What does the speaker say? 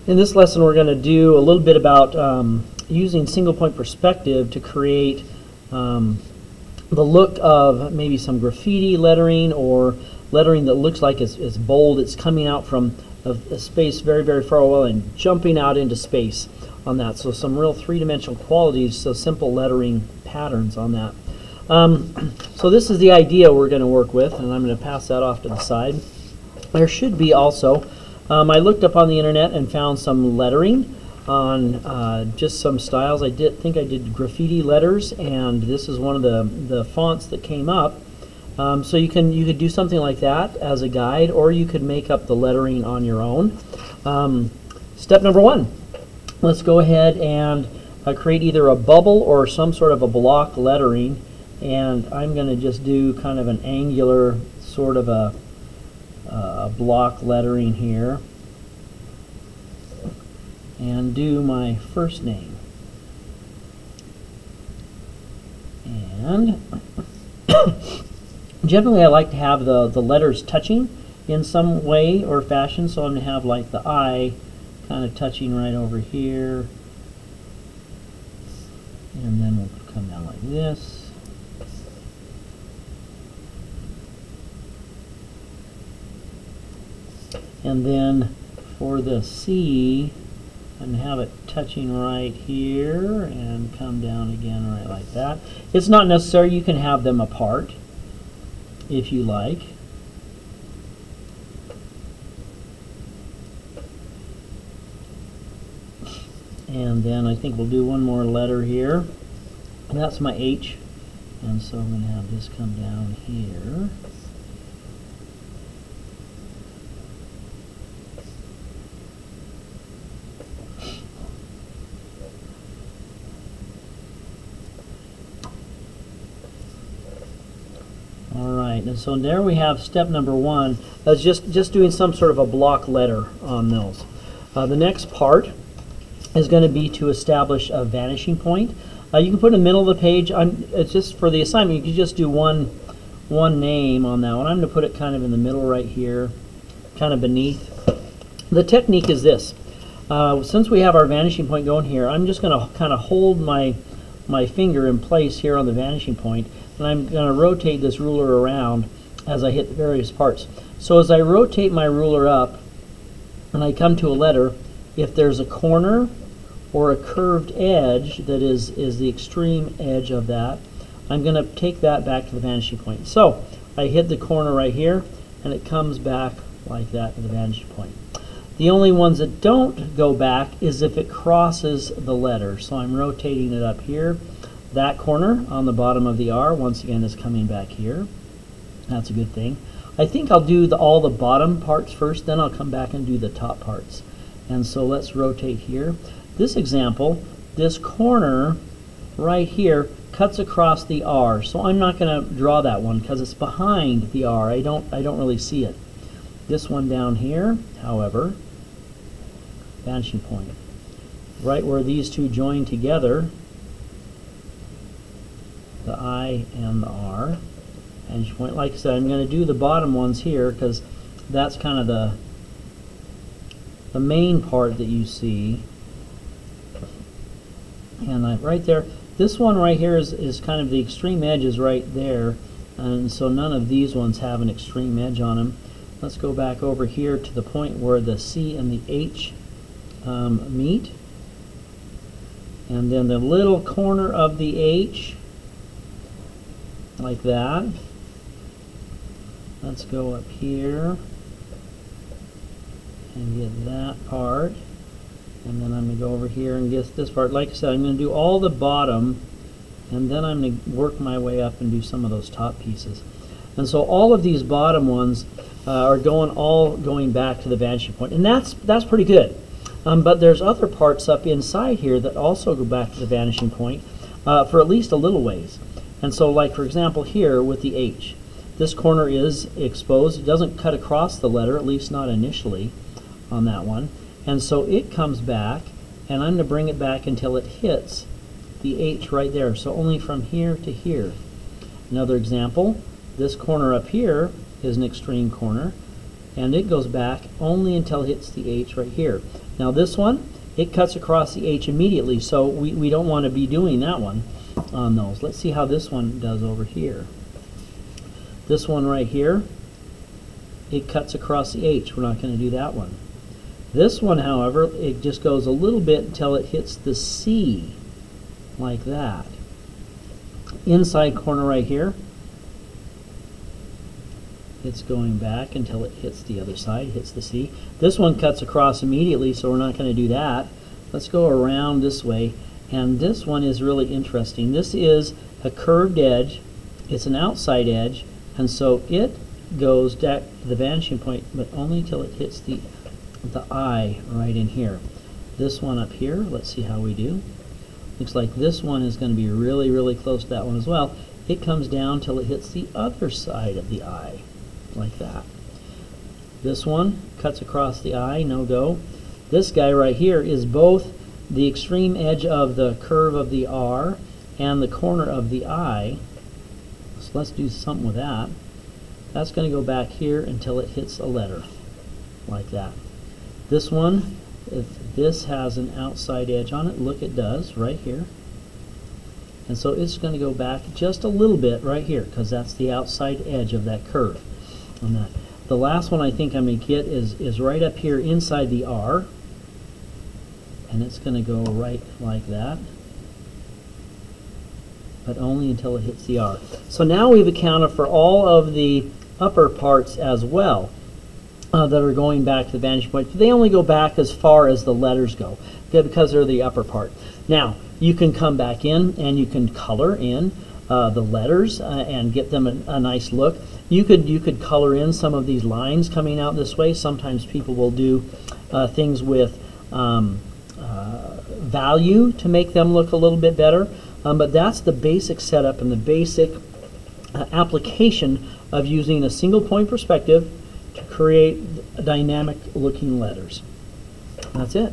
In this lesson we're going to do a little bit about using single point perspective to create the look of maybe some graffiti lettering or lettering that looks like it's bold. It's coming out from a space very, very far away and jumping out into space on that. So some real three-dimensional qualities, so simple lettering patterns on that. So this is the idea we're going to work with, and I'm going to pass that off to the side. There should be also, I looked up on the internet and found some lettering on just some styles. I think I did graffiti letters, and this is one of the fonts that came up. So you could do something like that as a guide, or you could make up the lettering on your own. Step number one, let's go ahead and create either a bubble or some sort of a block lettering, and I'm going to just do kind of an angular sort of a block lettering here, and do my first name. And generally I like to have the letters touching in some way or fashion, so I'm going to have like the I kind of touching right over here, and then we'll come down like this. And then for the C, and have it touching right here and come down again right like that. It's not necessary. You can have them apart if you like. And then I think we'll do one more letter here, and that's my H. And so I'm going to have this come down here. Alright, and so there we have step number one. That's just doing some sort of a block letter on those. The next part is going to be to establish a vanishing point. You can put in the middle of the page. It's just for the assignment, you can just do one name on that one. I'm going to put it kind of in the middle right here, kind of beneath. The technique is this. Since we have our vanishing point going here, I'm just going to kind of hold my finger in place here on the vanishing point, and I'm going to rotate this ruler around as I hit the various parts. So as I rotate my ruler up and I come to a letter, if there's a corner or a curved edge that is the extreme edge of that, I'm going to take that back to the vanishing point. So I hit the corner right here, and it comes back like that to the vanishing point. The only ones that don't go back is if it crosses the letter. So I'm rotating it up here. That corner on the bottom of the R, once again, is coming back here. That's a good thing. I think I'll do all the bottom parts first, then I'll come back and do the top parts. And so let's rotate here. This example, this corner right here cuts across the R. So I'm not going to draw that one because it's behind the R. I don't really see it. This one down here, however, vanishing point. Right where these two join together, the I and the R. Vanishing point. Like I said, I'm going to do the bottom ones here because that's kind of the main part that you see. And right there, this one right here is kind of the extreme edge is right there, and so none of these ones have an extreme edge on them. Let's go back over here to the point where the C and the H meet, and then the little corner of the H, like that. Let's go up here and get that part, and then I'm going to go over here and get this part. Like I said, I'm going to do all the bottom, and then I'm going to work my way up and do some of those top pieces. And so all of these bottom ones are all going back to the vanishing point, and that's pretty good. But there's other parts up inside here that also go back to the vanishing point for at least a little ways. And so, like for example here with the H, this corner is exposed. It doesn't cut across the letter, at least not initially on that one. And so it comes back, and I'm going to bring it back until it hits the H right there. So only from here to here. Another example, this corner up here is an extreme corner, and it goes back only until it hits the H right here. Now this one, it cuts across the H immediately, so we don't want to be doing that one on those. Let's see how this one does over here. This one right here, it cuts across the H. We're not going to do that one. This one, however, it just goes a little bit until it hits the C, like that. Inside corner right here, it's going back until it hits the other side, hits the C. This one cuts across immediately, so we're not going to do that. Let's go around this way, and this one is really interesting. This is a curved edge. It's an outside edge, and so it goes back to the vanishing point, but only until it hits the eye right in here. This one up here, let's see how we do. Looks like this one is going to be really, really close to that one as well. It comes down till it hits the other side of the eye, like that. This one cuts across the eye, no go. This guy right here is both the extreme edge of the curve of the R and the corner of the eye. So let's do something with that. That's going to go back here until it hits a letter, like that. This one, if this has an outside edge on it, look, it does right here. And so it's going to go back just a little bit right here, because that's the outside edge of that curve. And the last one I think I'm going to get is right up here inside the R, and it's going to go right like that, but only until it hits the R. So now we've accounted for all of the upper parts as well. That are going back to the vanishing point. They only go back as far as the letters go, because they're the upper part. Now, you can come back in and you can color in the letters and get them a nice look. You could color in some of these lines coming out this way. Sometimes people will do things with value to make them look a little bit better. But that's the basic setup and the basic application of using a single point perspective to create dynamic looking letters. That's it.